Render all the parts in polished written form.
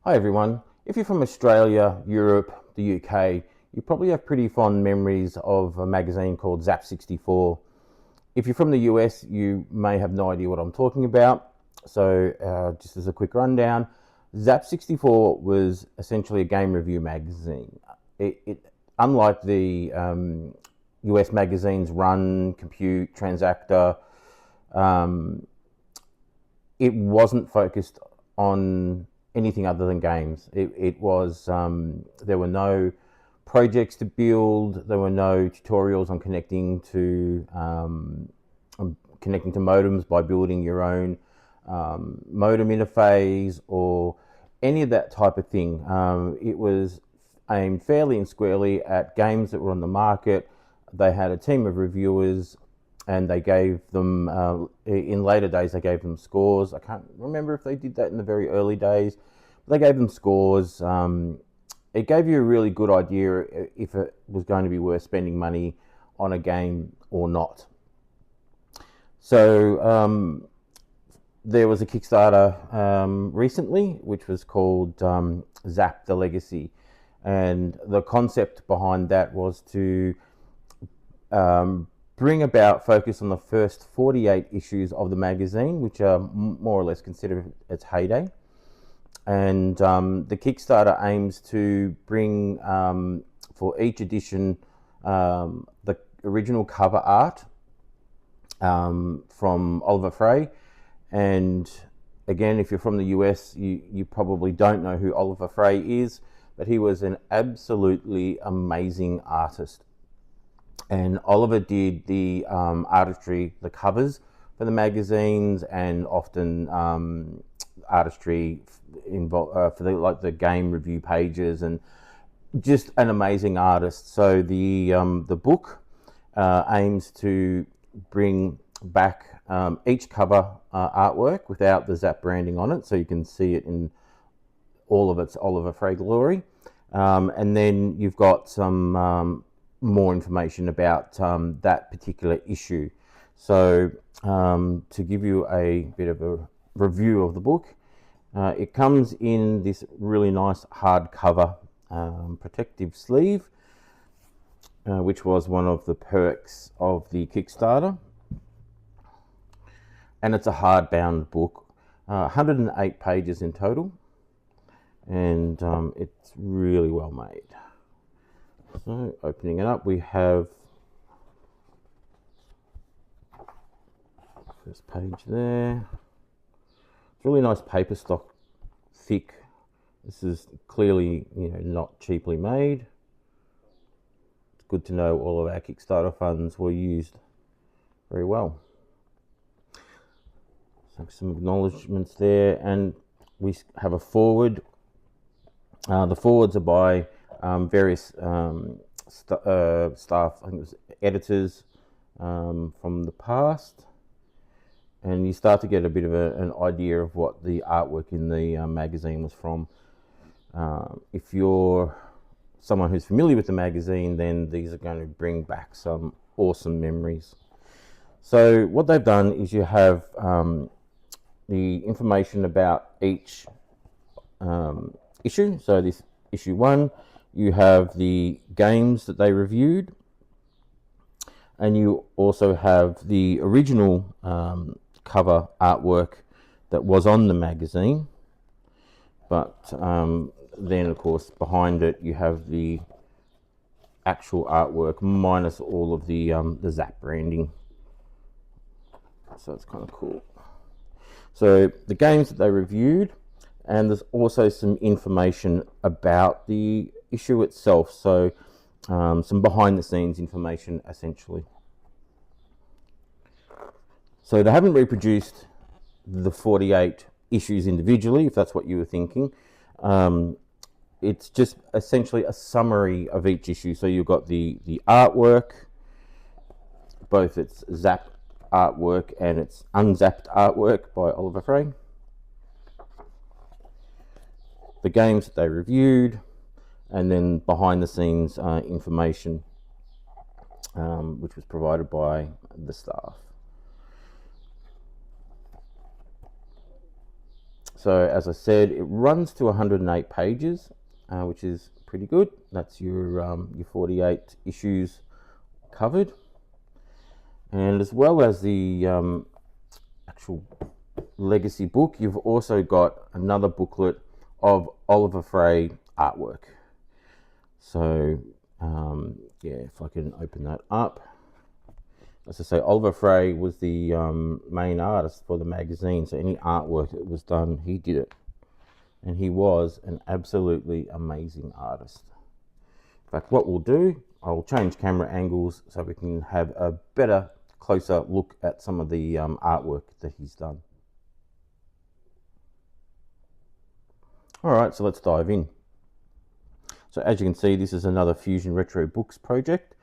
Hi everyone. If you're from Australia, Europe, the UK, you probably have pretty fond memories of a magazine called Zzap 64. If you're from the US, you may have no idea what I'm talking about. So just as a quick rundown, Zzap 64 was essentially a game review magazine. Unlike the US magazines Run, Compute, Transactor, it wasn't focused on anything other than games. It was there were no projects to build. There were no tutorials on connecting to modems by building your own modem interface or any of that type of thing. It was aimed fairly and squarely at games that were on the market. They had a team of reviewers, and they gave them, in later days, they gave them scores. I can't remember if they did that in the very early days. They gave them scores. It gave you a really good idea if it was going to be worth spending money on a game or not. So there was a Kickstarter recently, which was called Zzap the Legacy. And the concept behind that was to bring about focus on the first 48 issues of the magazine, which are more or less considered its heyday. And the Kickstarter aims to bring, for each edition, the original cover art from Oliver Frey. And again, if you're from the US, you probably don't know who Oliver Frey is, but he was an absolutely amazing artist. And Oliver did the artistry, the covers for the magazines, and often artistry for the game review pages, and just an amazing artist. So the book aims to bring back each cover artwork without the Zzap branding on it, so you can see it in all of its Oliver Frey glory. And then you've got some more information about that particular issue. So to give you a bit of a review of the book, it comes in this really nice hardcover protective sleeve, which was one of the perks of the Kickstarter. And it's a hardbound book, 108 pages in total, and it's really well made. So opening it up, we have first page there. It's really nice paper stock, thick. This is clearly, not cheaply made. It's good to know all of our Kickstarter funds were used very well. So some acknowledgements there, and we have a forward. The forwards are by various staff, I think it was editors from the past, and you start to get a bit of an idea of what the artwork in the magazine was from. If you're someone who's familiar with the magazine, then these are going to bring back some awesome memories. So what they've done is you have the information about each issue. So this issue 1, you have the games that they reviewed, and you also have the original cover artwork that was on the magazine. But then, of course, behind it you have the actual artwork minus all of the Zzap branding. So it's kind of cool. So the games that they reviewed, and there's also some information about the issue itself. So some behind the scenes information, essentially. So they haven't reproduced the 48 issues individually, if that's what you were thinking. It's just essentially a summary of each issue. So you've got the artwork, both its Zzap artwork and its unzapped artwork by Oliver Frey, the games that they reviewed, and then behind the scenes information, which was provided by the staff. So as I said, it runs to 108 pages, which is pretty good. That's your 48 issues covered. And as well as the actual legacy book, you've also got another booklet of Oliver Frey artwork. So yeah, if I can open that up. As I say, Oliver Frey was the main artist for the magazine, so any artwork that was done, he did it. And he was an absolutely amazing artist. In fact, what we'll do, I'll change camera angles so we can have a better, closer look at some of the artwork that he's done. Alright, so let's dive in. So as you can see, this is another Fusion Retro Books project.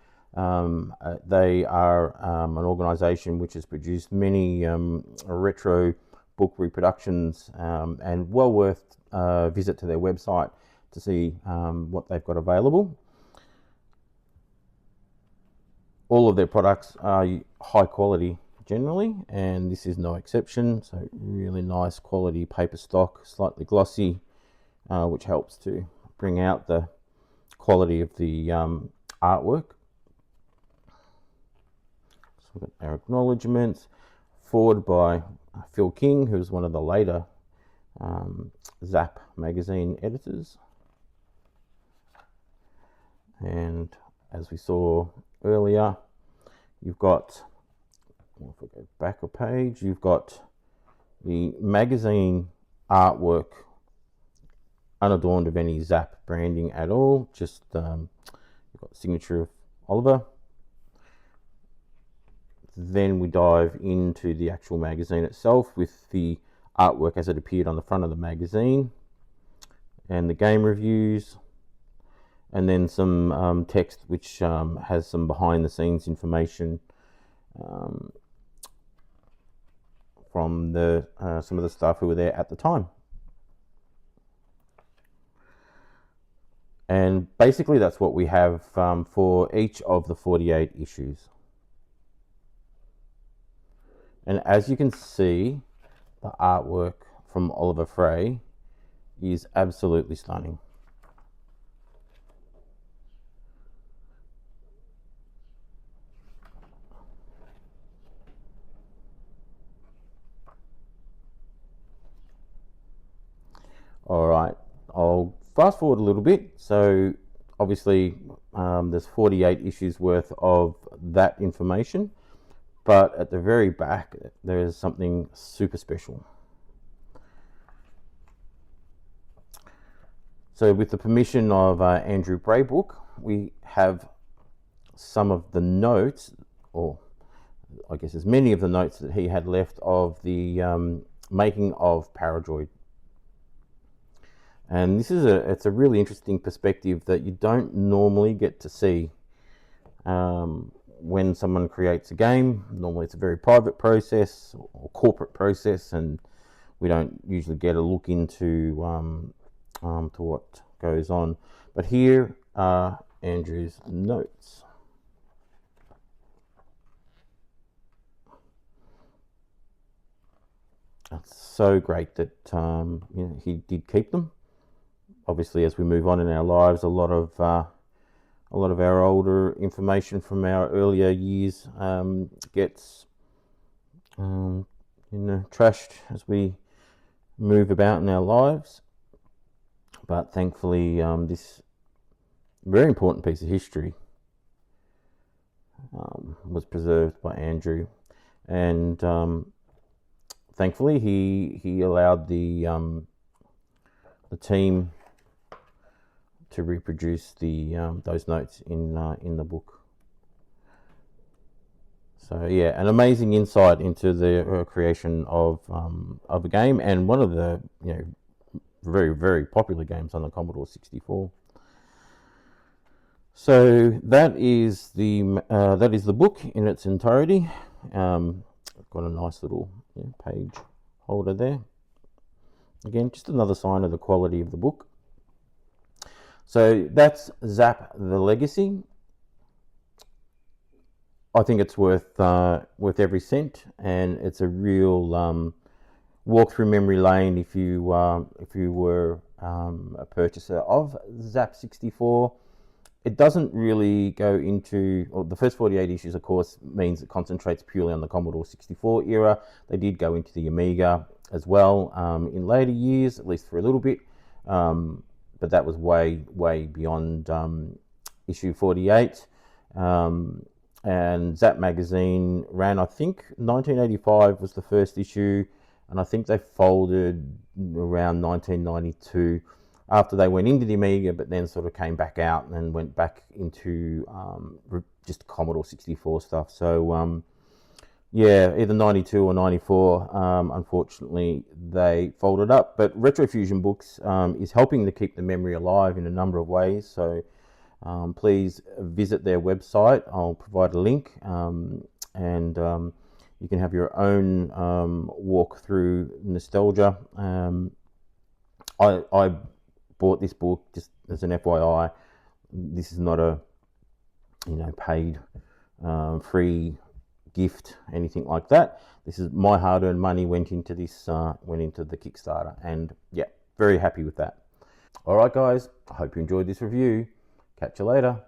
They are an organisation which has produced many retro book reproductions, and well worth a visit to their website to see what they've got available. All of their products are high quality generally, and this is no exception. So really nice quality paper stock, slightly glossy, which helps to bring out the quality of the artwork. So we've got our acknowledgements, forward by Phil King, who's one of the later Zzap magazine editors. And as we saw earlier, you've got, if we go back a page, you've got the magazine artwork unadorned of any Zzap branding at all, just you've got the signature of Oliver. Then we dive into the actual magazine itself with the artwork as it appeared on the front of the magazine, and the game reviews, and then some text which has some behind the scenes information from the some of the staff who were there at the time. And basically that's what we have for each of the 48 issues. And as you can see, the artwork from Oliver Frey is absolutely stunning. All right, I'll fast forward a little bit. So obviously there's 48 issues worth of that information, but at the very back there is something super special. So with the permission of Andrew Braybook, we have some of the notes, or I guess as many of the notes that he had left of the making of Paradroid. And this is it's a really interesting perspective that you don't normally get to see when someone creates a game. Normally it's a very private process or corporate process, and we don't usually get a look into to what goes on. But here are Andrew's notes. It's so great that you know, he did keep them. Obviously, as we move on in our lives, a lot of our older information from our earlier years gets you know, trashed as we move about in our lives. But thankfully, this very important piece of history was preserved by Andrew, and thankfully he allowed the team to reproduce the those notes in the book. So yeah, an amazing insight into the creation of a game, and one of the, you know, very, very popular games on the Commodore 64. So that is the book in its entirety. I've got a nice little, you know, page holder there. Again, just another sign of the quality of the book. So that's Zzap the Legacy. I think it's worth every cent, and it's a real walk through memory lane if you were a purchaser of Zzap 64. It doesn't really go into, well, the first 48 issues, of course, means it concentrates purely on the Commodore 64 era. They did go into the Amiga as well in later years, at least for a little bit, but that was way beyond issue 48. And Zzap magazine ran, I think 1985 was the first issue, and I think they folded around 1992 after they went into the Amiga, but then sort of came back out and then went back into just Commodore 64 stuff. So yeah, either 92 or 94, unfortunately they folded up. But Retrofusion Books is helping to keep the memory alive in a number of ways. So please visit their website. I'll provide a link, and you can have your own walk through nostalgia. I bought this book just as an FYI. This is not a paid free gift, anything like that. This is my hard-earned money went into this, went into the Kickstarter, and yeah, very happy with that. All right, guys, I hope you enjoyed this review. Catch you later.